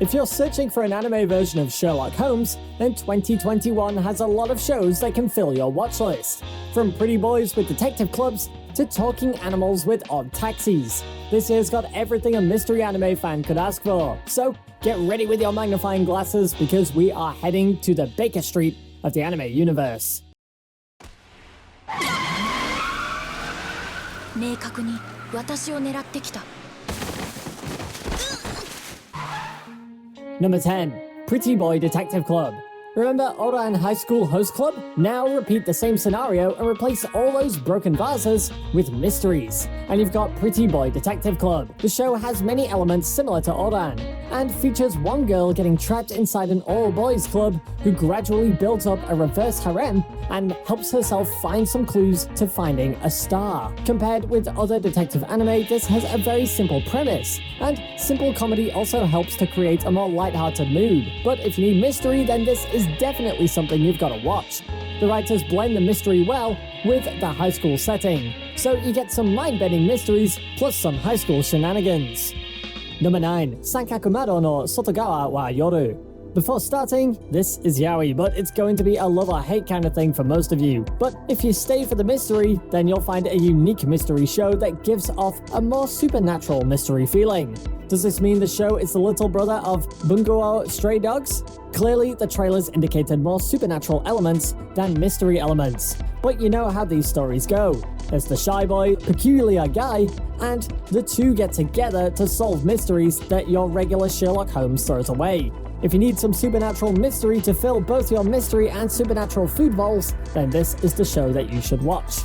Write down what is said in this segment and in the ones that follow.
If you're searching for an anime version of Sherlock Holmes, then 2021 has a lot of shows that can fill your watch list. From pretty boys with detective clubs to talking animals with odd taxis. This year's got everything a mystery anime fan could ask for. So get ready with your magnifying glasses because we are heading to the Baker Street of the anime universe. 明確に私を狙ってきた。 Number 10. Pretty Boy Detective Club. Remember Oran High School Host Club? Now repeat the same scenario and replace all those broken vases with mysteries. And you've got Pretty Boy Detective Club. The show has many elements similar to Oran, and features one girl getting trapped inside an all-boys club who gradually builds up a reverse harem and helps herself find some clues to finding a star. Compared with other detective anime, this has a very simple premise, and simple comedy also helps to create a more lighthearted mood. But if you need mystery, then this is definitely something you've got to watch. The writers blend the mystery well with the high school setting, so you get some mind-bending mysteries plus some high school shenanigans. Number 9. Sankakumaron no Sotogawa wa Yoru. Before starting, this is yaoi, but it's going to be a love or hate kind of thing for most of you. But if you stay for the mystery, then you'll find a unique mystery show that gives off a more supernatural mystery feeling. Does this mean the show is the little brother of Bungo Stray Dogs? Clearly, the trailers indicated more supernatural elements than mystery elements. But you know how these stories go. There's the shy boy, peculiar guy, and the two get together to solve mysteries that your regular Sherlock Holmes throws away. If you need some supernatural mystery to fill both your mystery and supernatural food bowls, then this is the show that you should watch.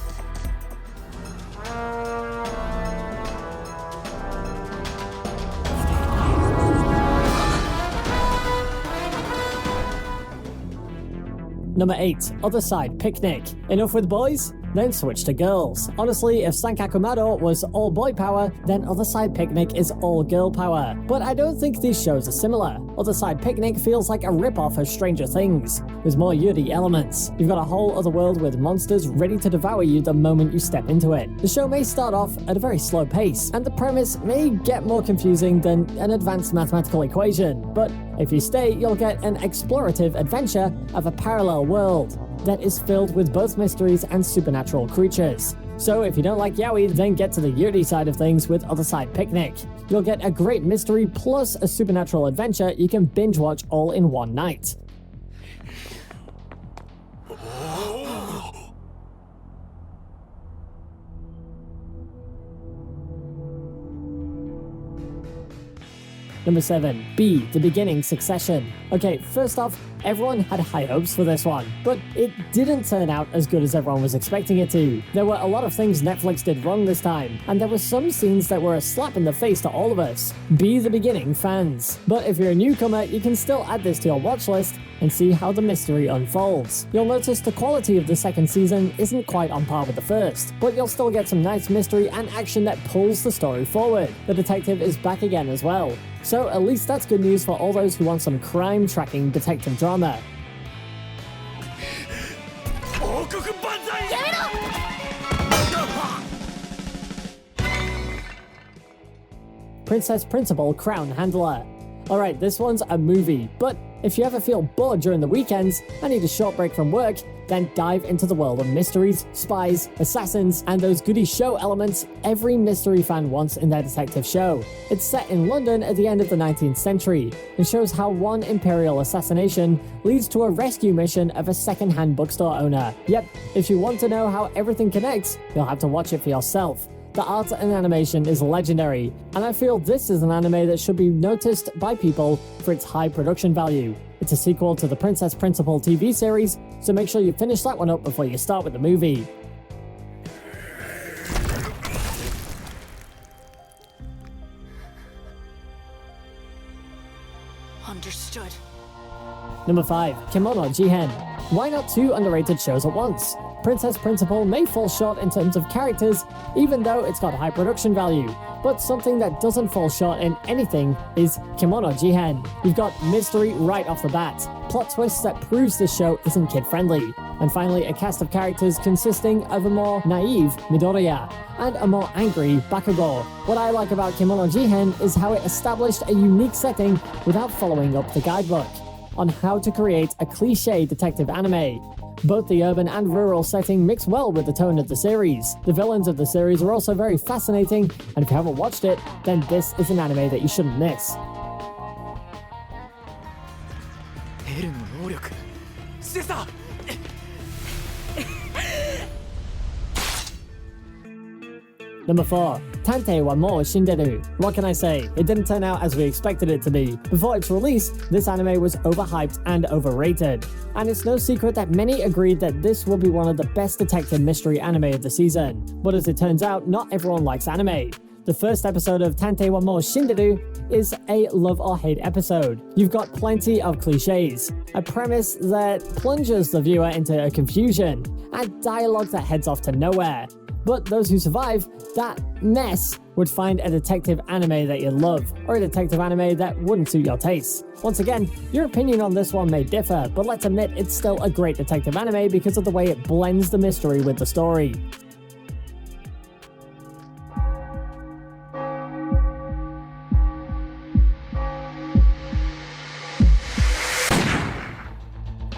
Number 8. Other Side Picnic. Enough with boys? Then switch to girls. Honestly, if Sankakumaron was all boy power, then Other Side Picnic is all girl power. But I don't think these shows are similar. Other Side Picnic feels like a rip-off of Stranger Things, with more Yuri elements. You've got a whole other world with monsters ready to devour you the moment you step into it. The show may start off at a very slow pace, and the premise may get more confusing than an advanced mathematical equation. But if you stay, you'll get an explorative adventure of a parallel world that is filled with both mysteries and supernatural creatures. So if you don't like yaoi, then get to the Yuri side of things with Other Side Picnic. You'll get a great mystery plus a supernatural adventure you can binge watch all in one night. Number 7. B. The Beginning Succession. Okay, first off, everyone had high hopes for this one, but it didn't turn out as good as everyone was expecting it to. There were a lot of things Netflix did wrong this time, and there were some scenes that were a slap in the face to all of us. Be The Beginning fans. But if you're a newcomer, you can still add this to your watch list and see how the mystery unfolds. You'll notice the quality of the second season isn't quite on par with the first, but you'll still get some nice mystery and action that pulls the story forward. The detective is back again as well. So at least that's good news for all those who want some crime-tracking detective drama. Princess Principal Crown Handler. Alright, this one's a movie, but if you ever feel bored during the weekends and need a short break from work, then dive into the world of mysteries, spies, assassins, and those goody show elements every mystery fan wants in their detective show. It's set in London at the end of the 19th century and shows how one imperial assassination leads to a rescue mission of a second-hand bookstore owner. Yep, if you want to know how everything connects, you'll have to watch it for yourself. The art and animation is legendary, and I feel this is an anime that should be noticed by people for its high production value. It's a sequel to the Princess Principal TV series, so make sure you finish that one up before you start with the movie. Understood. Number 5. Kemono Jihen. Why not 2 underrated shows at once? Princess Principal may fall short in terms of characters, even though it's got high production value. But something that doesn't fall short in anything is Kemono Jihen. You've got mystery right off the bat, plot twists that proves this show isn't kid-friendly, And finally, a cast of characters consisting of a more naive Midoriya and a more angry Bakugo. What I like about Kemono Jihen is how it established a unique setting without following up the guidebook on how to create a cliché detective anime. Both the urban and rural setting mix well with the tone of the series. The villains of the series are also very fascinating, and if you haven't watched it, then this is an anime that you shouldn't miss. Number 4. Tantei wa mou shinderu. What can I say? It didn't turn out as we expected it to be. Before its release, this anime was overhyped and overrated. And it's no secret that many agreed that this will be one of the best detective mystery anime of the season. But as it turns out, not everyone likes anime. The first episode of Tantei wa mou shinderu is a love or hate episode. You've got plenty of cliches, a premise that plunges the viewer into a confusion, and dialogue that heads off to nowhere. But those who survive that mess would find a detective anime that you love, or a detective anime that wouldn't suit your taste. Once again, your opinion on this one may differ, but let's admit it's still a great detective anime because of the way it blends the mystery with the story.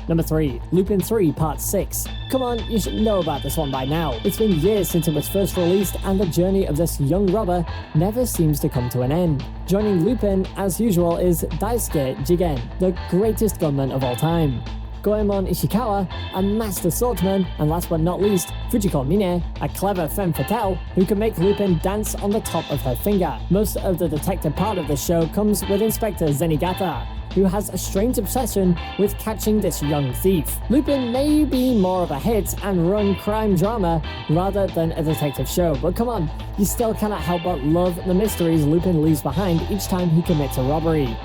Number 3. Lupin III Part 6. Come on, you should know about this one by now. It's been years since it was first released, and the journey of this young robber never seems to come to an end. Joining Lupin, as usual, is Daisuke Jigen, the greatest gunman of all time. Goemon Ishikawa, a master swordsman, and last but not least, Fujiko Mine, a clever femme fatale who can make Lupin dance on the top of her finger. Most of the detective part of the show comes with Inspector Zenigata, who has a strange obsession with catching this young thief. Lupin may be more of a hit and run crime drama rather than a detective show, but come on, you still cannot help but love the mysteries Lupin leaves behind each time he commits a robbery.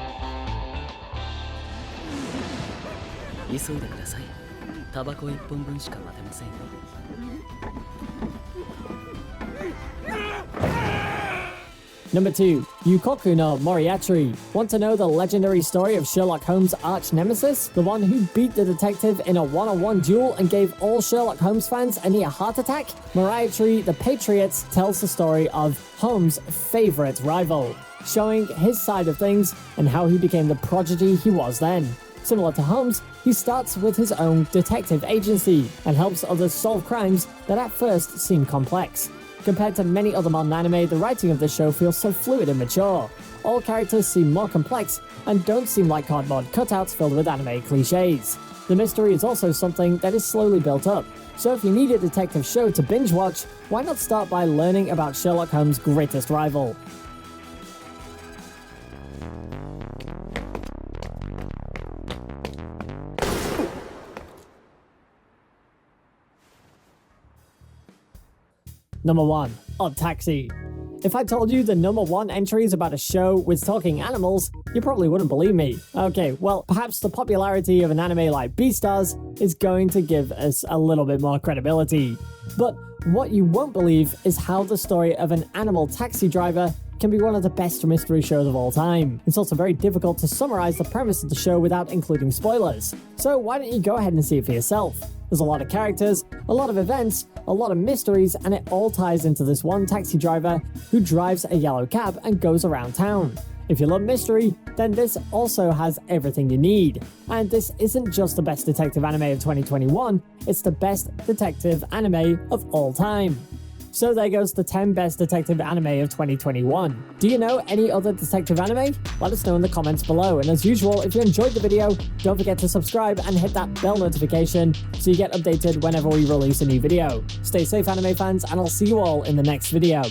Number 2. Yukoku no Moriarty. Want to know the legendary story of Sherlock Holmes' arch nemesis? The one who beat the detective in a one-on-one duel and gave all Sherlock Holmes fans a near heart attack? Moriarty the Patriot tells the story of Holmes' favorite rival, showing his side of things and how he became the prodigy he was then. Similar to Holmes, he starts with his own detective agency and helps others solve crimes that at first seem complex. Compared to many other modern anime, the writing of this show feels so fluid and mature. All characters seem more complex and don't seem like cardboard cutouts filled with anime cliches. The mystery is also something that is slowly built up. So if you need a detective show to binge watch, why not start by learning about Sherlock Holmes' greatest rival? Number 1. Odd Taxi. If I told you the number 1 entry is about a show with talking animals, you probably wouldn't believe me. Okay, well, perhaps the popularity of an anime like Beastars is going to give us a little bit more credibility. But what you won't believe is how the story of an animal taxi driver can be one of the best mystery shows of all time. It's also very difficult to summarize the premise of the show without including spoilers. So why don't you go ahead and see it for yourself? There's a lot of characters, a lot of events, a lot of mysteries, and it all ties into this one taxi driver who drives a yellow cab and goes around town. If you love mystery, then this also has everything you need. And this isn't just the best detective anime of 2021, it's the best detective anime of all time. So there goes the 10 best detective anime of 2021. Do you know any other detective anime? Let us know in the comments below. And as usual, if you enjoyed the video, don't forget to subscribe and hit that bell notification so you get updated whenever we release a new video. Stay safe, anime fans, and I'll see you all in the next video.